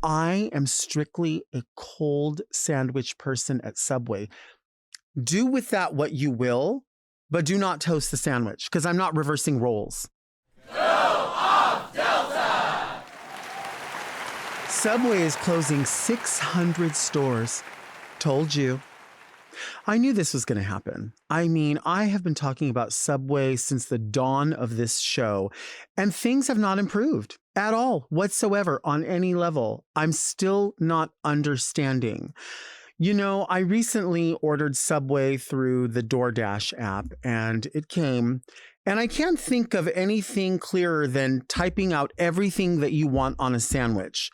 I am strictly a cold sandwich person at Subway. Do with that what you will, but do not toast the sandwich because I'm not reversing roles. Go off, Delta! Subway is closing 600 stores. Told you. I knew this was going to happen. I mean, I have been talking about Subway since the dawn of this show, and things have not improved at all whatsoever on any level. I'm still not understanding. You know, I recently ordered Subway through the DoorDash app, and it came, and I can't think of anything clearer than typing out everything that you want on a sandwich.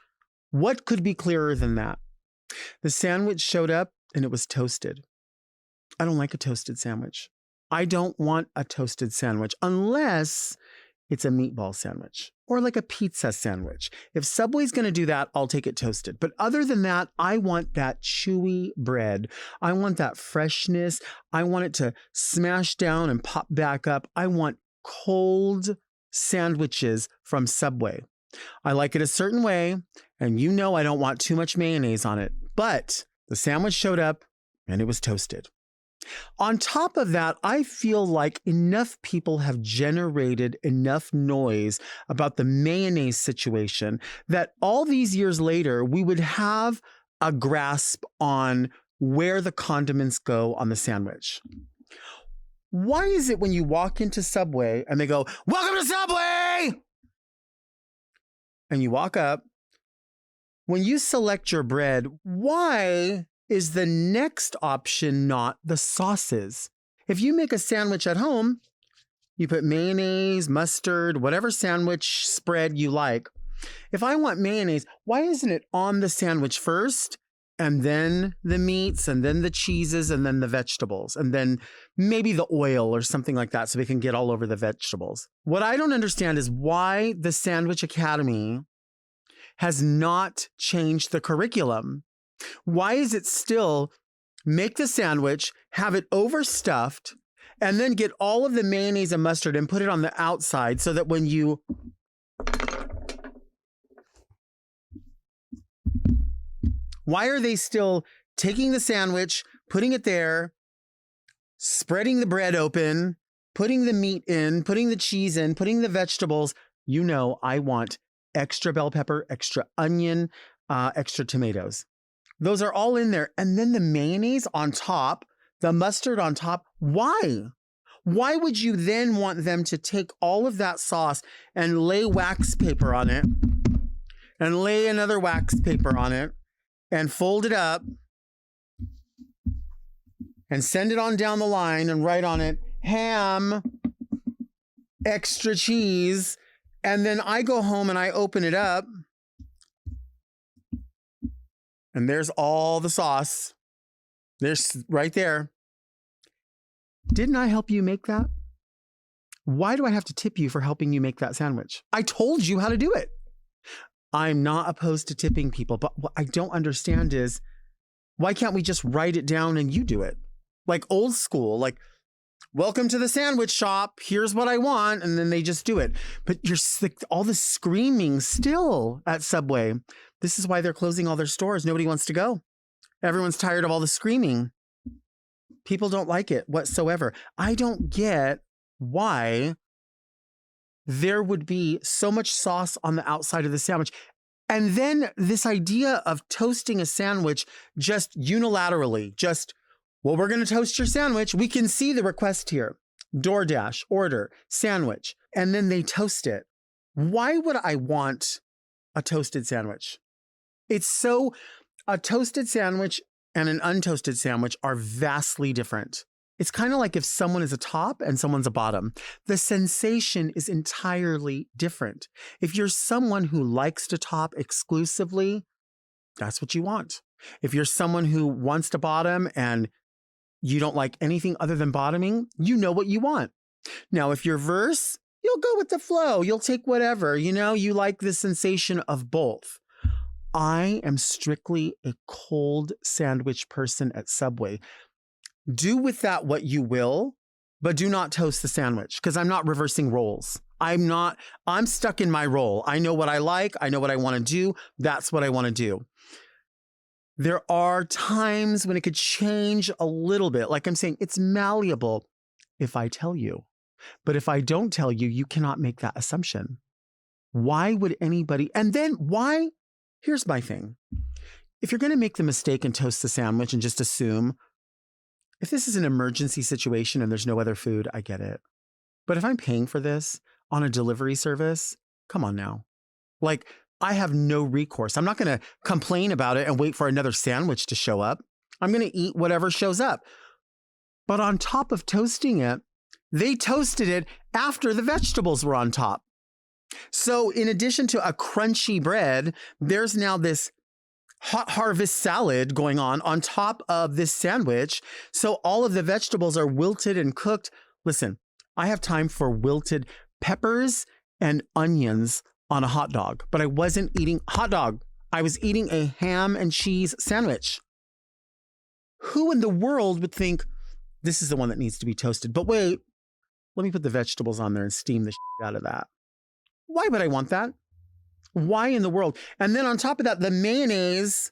What could be clearer than that? The sandwich showed up, and it was toasted. I don't like a toasted sandwich. I don't want a toasted sandwich unless it's a meatball sandwich or like a pizza sandwich. If Subway's going to do that, I'll take it toasted. But other than that, I want that chewy bread. I want that freshness. I want it to smash down and pop back up. I want cold sandwiches from Subway. I like it a certain way, and you know I don't want too much mayonnaise on it. But the sandwich showed up, and it was toasted. On top of that, I feel like enough people have generated enough noise about the mayonnaise situation that all these years later, we would have a grasp on where the condiments go on the sandwich. Why is it when you walk into Subway and they go, "Welcome to Subway!" and you walk up, when you select your bread, why is the next option not the sauces? If you make a sandwich at home, you put mayonnaise, mustard, whatever sandwich spread you like. If I want mayonnaise, why isn't it on the sandwich first, and then the meats, and then the cheeses, and then the vegetables, and then maybe the oil or something like that so we can get all over the vegetables? What I don't understand is why the Sandwich Academy has not changed the curriculum. Why is it still make the sandwich, have it overstuffed, and then get all of the mayonnaise and mustard and put it on the outside so that when you... Why are they still taking the sandwich, putting it there, spreading the bread open, putting the meat in, putting the cheese in, putting the vegetables? You know, I want extra bell pepper, extra onion, extra tomatoes. Those are all in there. And then the mayonnaise on top, the mustard on top. Why? Why would you then want them to take all of that sauce and lay wax paper on it and lay another wax paper on it and fold it up and send it on down the line and write on it, ham, extra cheese. And then I go home and I open it up and there's all the sauce. There's right there. Didn't I help you make that? Why do I have to tip you for helping you make that sandwich? I told you how to do it. I'm not opposed to tipping people, but what I don't understand is why can't we just write it down and you do it? Like old school, like, welcome to the sandwich shop. Here's what I want. And then they just do it. But you're sick, all the screaming still at Subway. This is why they're closing all their stores. Nobody wants to go. Everyone's tired of all the screaming. People don't like it whatsoever. I don't get why there would be so much sauce on the outside of the sandwich. And then this idea of toasting a sandwich just unilaterally, well, we're going to toast your sandwich. We can see the request here. DoorDash, order, sandwich. And then they toast it. Why would I want a toasted sandwich? A toasted sandwich and an untoasted sandwich are vastly different. It's kind of like if someone is a top and someone's a bottom. The sensation is entirely different. If you're someone who likes to top exclusively, that's what you want. If you're someone who wants to bottom and you don't like anything other than bottoming, you know what you want. Now, if you're verse, you'll go with the flow. You'll take whatever, you like the sensation of both. I am strictly a cold sandwich person at Subway. Do with that what you will, but do not toast the sandwich because I'm not reversing roles. I'm stuck in my role. I know what I like. I know what I want to do. That's what I want to do. There are times when it could change a little bit. Like I'm saying, it's malleable if I tell you. But if I don't tell you, you cannot make that assumption. Why would anybody? And then why? Here's my thing. If you're going to make the mistake and toast the sandwich and just assume, if this is an emergency situation and there's no other food, I get it. But if I'm paying for this on a delivery service, come on now. Like, I have no recourse. I'm not going to complain about it and wait for another sandwich to show up. I'm going to eat whatever shows up. But on top of toasting it, they toasted it after the vegetables were on top. So in addition to a crunchy bread, there's now this hot harvest salad going on top of this sandwich. So all of the vegetables are wilted and cooked. Listen, I have time for wilted peppers and onions on a hot dog, but I wasn't eating hot dog. I was eating a ham and cheese sandwich. Who in the world would think this is the one that needs to be toasted? But wait, let me put the vegetables on there and steam the shit out of that. Why would I want that? Why in the world? And then on top of that, the mayonnaise.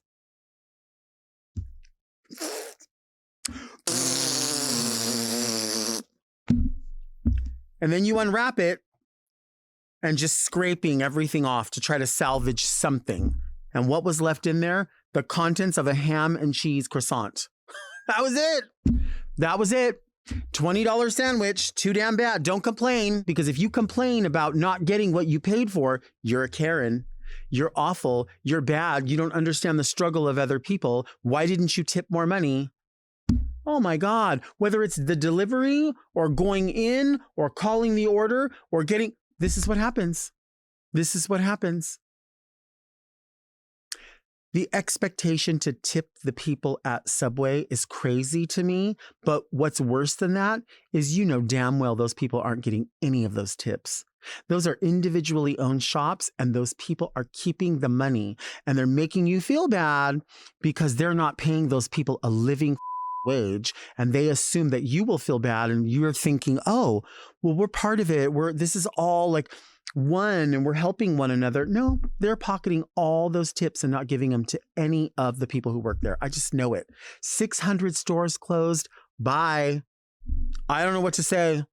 And then you unwrap it and just scraping everything off to try to salvage something. And what was left in there? The contents of a ham and cheese croissant. That was it. That was it. $20 sandwich, too damn bad. Don't complain, because if you complain about not getting what you paid for, you're a Karen. You're awful. You're bad. You don't understand the struggle of other people. Why didn't you tip more money? Oh my God. Whether it's the delivery or going in or calling the order or getting, this is what happens. This is what happens. The expectation to tip the people at Subway is crazy to me. But what's worse than that is, you know damn well those people aren't getting any of those tips. Those are individually owned shops, and those people are keeping the money, and they're making you feel bad because they're not paying those people a living wage, and they assume that you will feel bad, and you're thinking, oh, well, we're part of it. This is all like one, and we're helping one another. No, they're pocketing all those tips and not giving them to any of the people who work there. I just know it. 600 stores closed. Bye. I don't know what to say.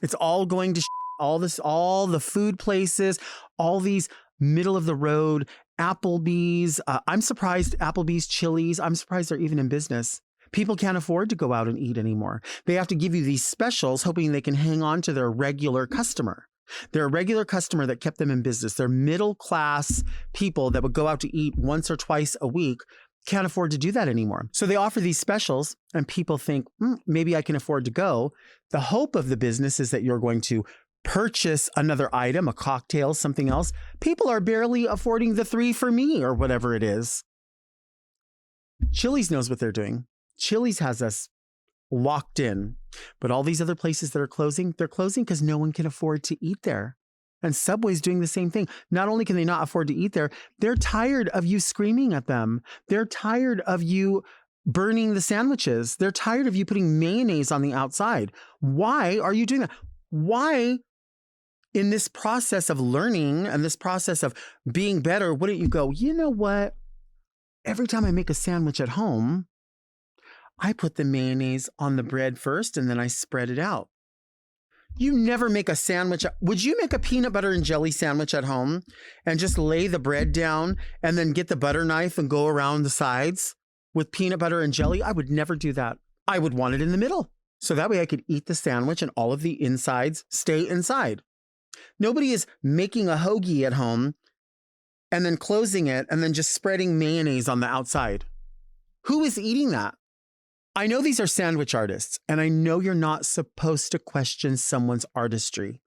It's all going to all the food places, all these middle of the road, Applebee's. I'm surprised Applebee's, Chili's. I'm surprised they're even in business. People can't afford to go out and eat anymore. They have to give you these specials hoping they can hang on to their regular customer. They're a regular customer that kept them in business. They're middle class people that would go out to eat once or twice a week. Can't afford to do that anymore. So they offer these specials and people think, maybe I can afford to go. The hope of the business is that you're going to purchase another item, a cocktail, something else. People are barely affording the 3 for me or whatever it is. Chili's knows what they're doing. Chili's has us locked in. But all these other places that are closing, they're closing because no one can afford to eat there. And Subway's doing the same thing. Not only can they not afford to eat there, they're tired of you screaming at them. They're tired of you burning the sandwiches. They're tired of you putting mayonnaise on the outside. Why are you doing that? Why, in this process of learning and this process of being better, wouldn't you go, you know what? Every time I make a sandwich at home, I put the mayonnaise on the bread first and then I spread it out. You never make a sandwich. Would you make a peanut butter and jelly sandwich at home and just lay the bread down and then get the butter knife and go around the sides with peanut butter and jelly? I would never do that. I would want it in the middle. So that way I could eat the sandwich and all of the insides stay inside. Nobody is making a hoagie at home and then closing it and then just spreading mayonnaise on the outside. Who is eating that? I know these are sandwich artists, and I know you're not supposed to question someone's artistry.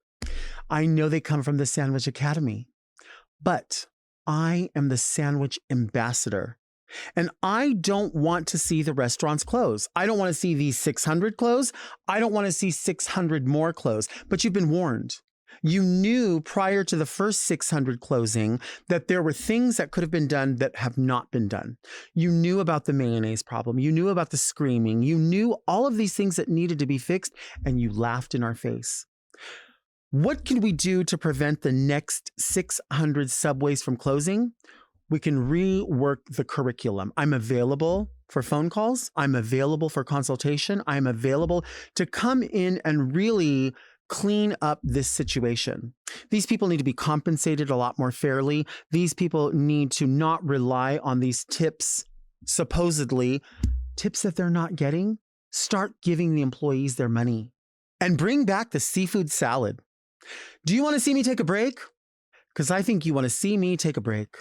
I know they come from the Sandwich Academy, but I am the sandwich ambassador, and I don't want to see the restaurants close. I don't want to see these 600 close. I don't want to see 600 more close, but you've been warned. You knew prior to the first 600 closing that there were things that could have been done that have not been done. You knew about the mayonnaise problem. You knew about the screaming. You knew all of these things that needed to be fixed, and you laughed in our face. What can we do to prevent the next 600 subways from closing? We can rework the curriculum. I'm available for phone calls. I'm available for consultation. I'm available to come in and really clean up this situation. These people need to be compensated a lot more fairly. These people need to not rely on these tips, supposedly tips that they're not getting. Start giving the employees their money and bring back the seafood salad. Do you want to see me take a break? Because I think you want to see me take a break.